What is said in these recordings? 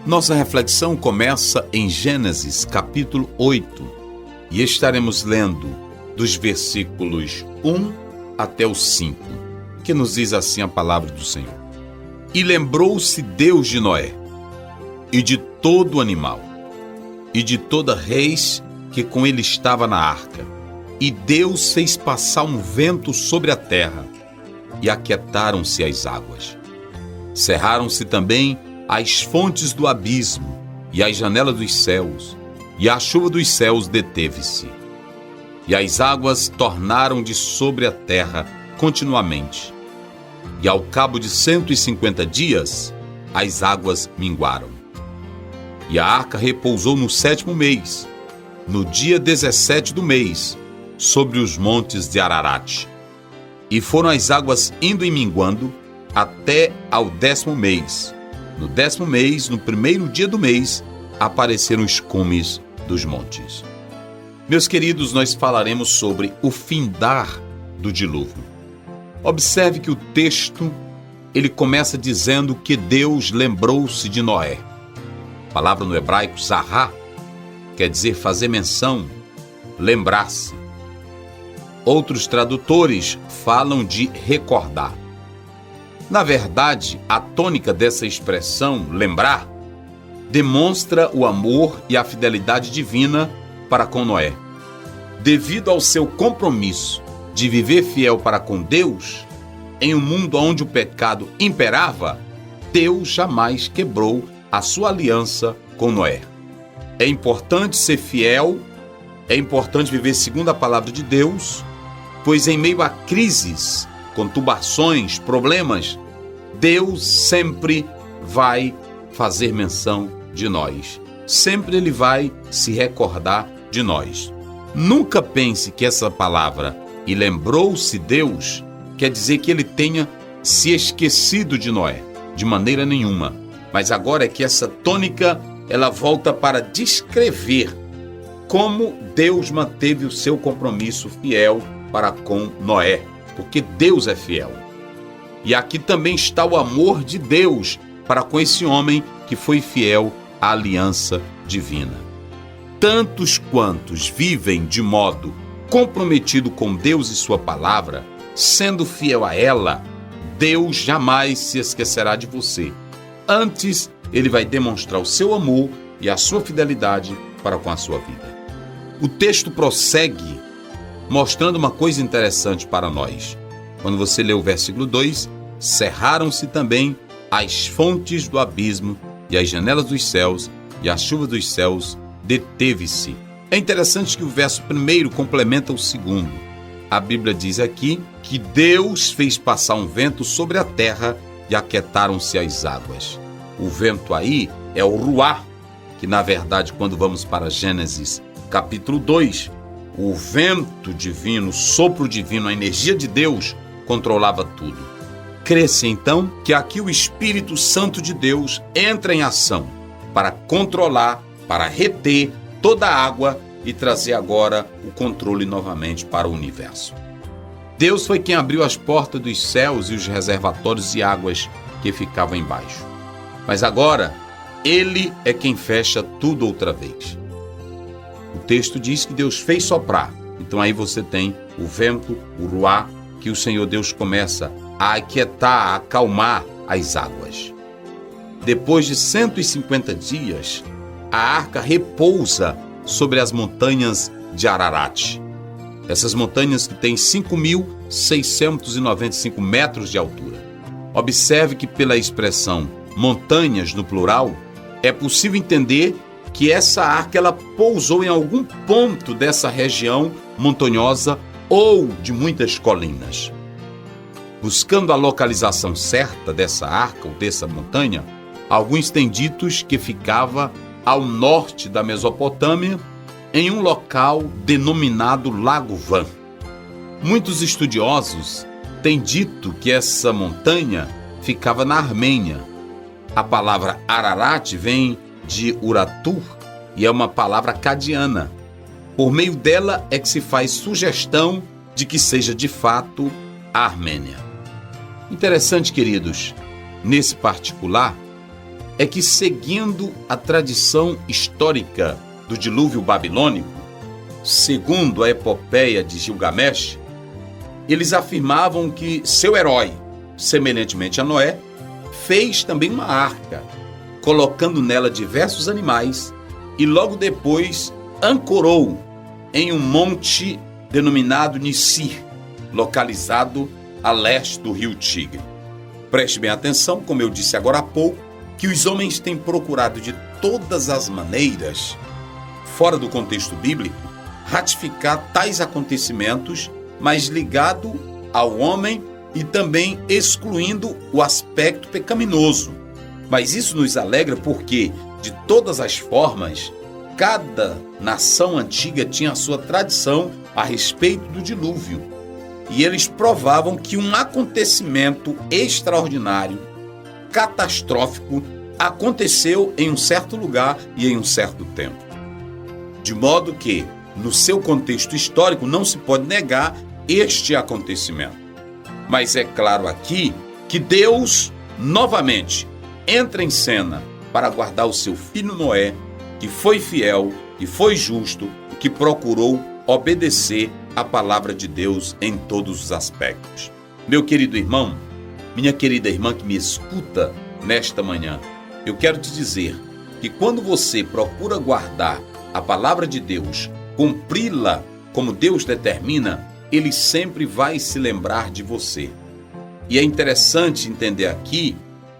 Nossa reflexão começa em Gênesis, capítulo 8, e estaremos lendo dos versículos 1 até o 5, que nos diz assim a palavra do Senhor. E lembrou-se Deus de Noé, e de todo animal, e de toda reis que com ele estava na arca. E Deus fez passar um vento sobre a terra, e aquietaram-se as águas. Cerraram-se também as fontes do abismo e as janelas dos céus, e a chuva dos céus deteve-se. E as águas tornaram de sobre a terra continuamente. E ao cabo de 150 dias, as águas minguaram. E a arca repousou no 7º mês, no dia 17 do mês, sobre os montes de Ararat. E foram as águas indo e minguando até ao 10º mês. No 10º mês, no primeiro dia do mês, apareceram os cumes dos montes. Meus queridos, nós falaremos sobre o findar do dilúvio. Observe que o texto, ele começa dizendo que Deus lembrou-se de Noé. A palavra no hebraico, zahá, quer dizer fazer menção, lembrar-se. Outros tradutores falam de recordar. Na verdade, a tônica dessa expressão, lembrar, demonstra o amor e a fidelidade divina para com Noé. Devido ao seu compromisso de viver fiel para com Deus, em um mundo onde o pecado imperava, Deus jamais quebrou a sua aliança com Noé. É importante ser fiel, é importante viver segundo a palavra de Deus, pois em meio a crises, conturbações, problemas, Deus sempre vai fazer menção de nós. Sempre Ele vai se recordar de nós. Nunca pense que essa palavra, e lembrou-se Deus, quer dizer que Ele tenha se esquecido de Noé. De maneira nenhuma. Mas agora é que essa tônica, ela volta para descrever como Deus manteve o seu compromisso fiel para com Noé, porque Deus é fiel. E aqui também está o amor de Deus para com esse homem que foi fiel à aliança divina. Tantos quantos vivem de modo comprometido com Deus e sua palavra, sendo fiel a ela, Deus jamais se esquecerá de você. Antes, Ele vai demonstrar o seu amor e a sua fidelidade para com a sua vida. O texto prossegue mostrando uma coisa interessante para nós. Quando você lê o versículo 2, cerraram-se também as fontes do abismo e as janelas dos céus, e a chuva dos céus deteve-se. É interessante que o verso 1 complementa o 2. A Bíblia diz aqui que Deus fez passar um vento sobre a terra e aquietaram-se as águas. O vento aí é o ruá, que na verdade, quando vamos para Gênesis capítulo 2, o vento divino, o sopro divino, a energia de Deus controlava tudo. Crê-se então que aqui o Espírito Santo de Deus entra em ação para controlar, para reter toda a água e trazer agora o controle novamente para o universo. Deus foi quem abriu as portas dos céus e os reservatórios de águas que ficavam embaixo. Mas agora, Ele é quem fecha tudo outra vez. O texto diz que Deus fez soprar. Então aí você tem o vento, o ruá, que o Senhor Deus começa a aquietar, a acalmar as águas. Depois de 150 dias, a arca repousa sobre as montanhas de Ararat. Essas montanhas que têm 5.695 metros de altura. Observe que pela expressão montanhas no plural, é possível entender que essa arca ela pousou em algum ponto dessa região montanhosa ou de muitas colinas. Buscando a localização certa dessa arca ou dessa montanha, alguns têm ditos que ficava ao norte da Mesopotâmia, em um local denominado Lago Van. Muitos estudiosos têm dito que essa montanha ficava na Armênia. A palavra Ararat vem de Uratur e é uma palavra acadiana. Por meio dela é que se faz sugestão de que seja de fato a Armênia. Interessante, queridos, nesse particular, é que, seguindo a tradição histórica do dilúvio babilônico, segundo a epopeia de Gilgamesh, eles afirmavam que seu herói, semelhantemente a Noé, fez também uma arca, colocando nela diversos animais e logo depois ancorou em um monte denominado Nisir, localizado a leste do rio Tigre. Preste bem atenção, como eu disse agora há pouco, que os homens têm procurado de todas as maneiras, fora do contexto bíblico, ratificar tais acontecimentos, mas ligado ao homem e também excluindo o aspecto pecaminoso. Mas isso nos alegra porque, de todas as formas, cada nação antiga tinha a sua tradição a respeito do dilúvio. E eles provavam que um acontecimento extraordinário, catastrófico, aconteceu em um certo lugar e em um certo tempo. De modo que, no seu contexto histórico, não se pode negar este acontecimento. Mas é claro aqui que Deus, novamente, entra em cena para guardar o seu filho Noé, que foi fiel, que foi justo, que procurou obedecer a palavra de Deus em todos os aspectos. Meu querido irmão, minha querida irmã que me escuta nesta manhã, eu quero te dizer que quando você procura guardar a palavra de Deus, cumpri-la como Deus determina, Ele sempre vai se lembrar de você. E é interessante entender aqui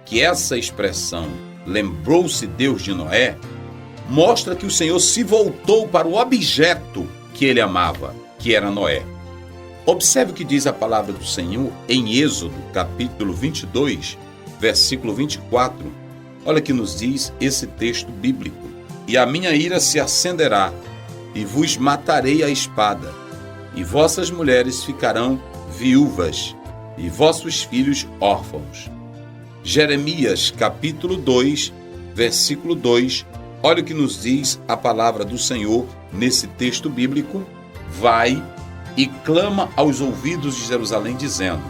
que essa expressão, lembrou-se Deus de Noé, mostra que o Senhor se voltou para o objeto que ele amava, que era Noé. Observe o que diz a palavra do Senhor em Êxodo, capítulo 22, versículo 24. Olha que nos diz esse texto bíblico. E a minha ira se acenderá, e vos matarei a espada, e vossas mulheres ficarão viúvas, e vossos filhos órfãos. Jeremias, capítulo 2, versículo 2. Olha o que nos diz a palavra do Senhor nesse texto bíblico. Vai e clama aos ouvidos de Jerusalém, dizendo: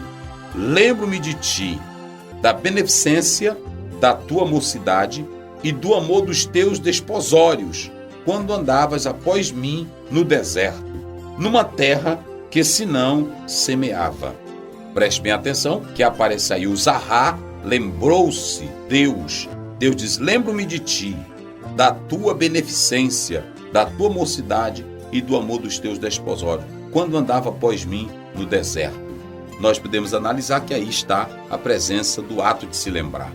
lembro-me de ti, da beneficência da tua mocidade e do amor dos teus desposórios, quando andavas após mim no deserto, numa terra que se não semeava. Preste bem atenção, que aparece aí o Zahá, lembrou-se Deus. Deus diz: lembro-me de ti, da tua beneficência, da tua mocidade e do amor dos teus desposórios, quando andava após mim no deserto. Nós podemos analisar que aí está a presença do ato de se lembrar.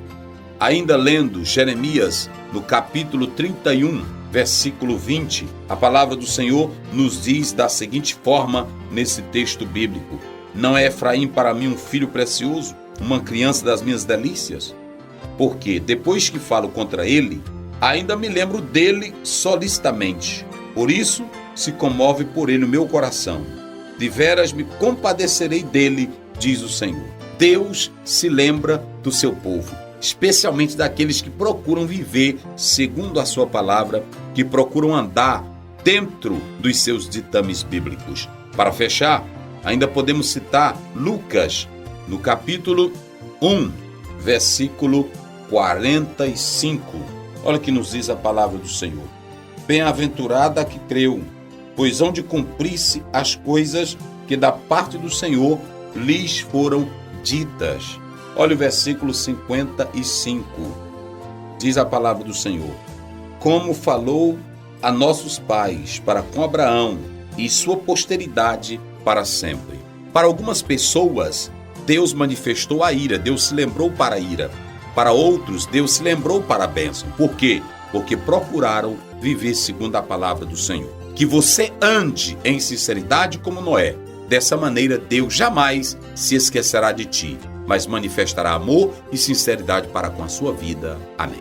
Ainda lendo Jeremias, no capítulo 31, versículo 20, a palavra do Senhor nos diz da seguinte forma nesse texto bíblico: não é Efraim para mim um filho precioso, uma criança das minhas delícias? Porque depois que falo contra ele, ainda me lembro dele solicitamente. Por isso se comove por ele o meu coração. De veras me compadecerei dele, diz o Senhor. Deus se lembra do seu povo, especialmente daqueles que procuram viver segundo a sua palavra, que procuram andar dentro dos seus ditames bíblicos. Para fechar, ainda podemos citar Lucas, no capítulo 1, versículo 45. Olha o que nos diz a palavra do Senhor. Bem-aventurada a que creu, pois hão de cumprir-se as coisas que da parte do Senhor lhes foram ditas. Olha o versículo 55. Diz a palavra do Senhor: como falou a nossos pais para com Abraão e sua posteridade para sempre. Para algumas pessoas, Deus manifestou a ira, Deus se lembrou para a ira. Para outros, Deus se lembrou para a bênção. Por quê? Porque procuraram viver segundo a palavra do Senhor. Que você ande em sinceridade como Noé. Dessa maneira, Deus jamais se esquecerá de ti, mas manifestará amor e sinceridade para com a sua vida. Amém.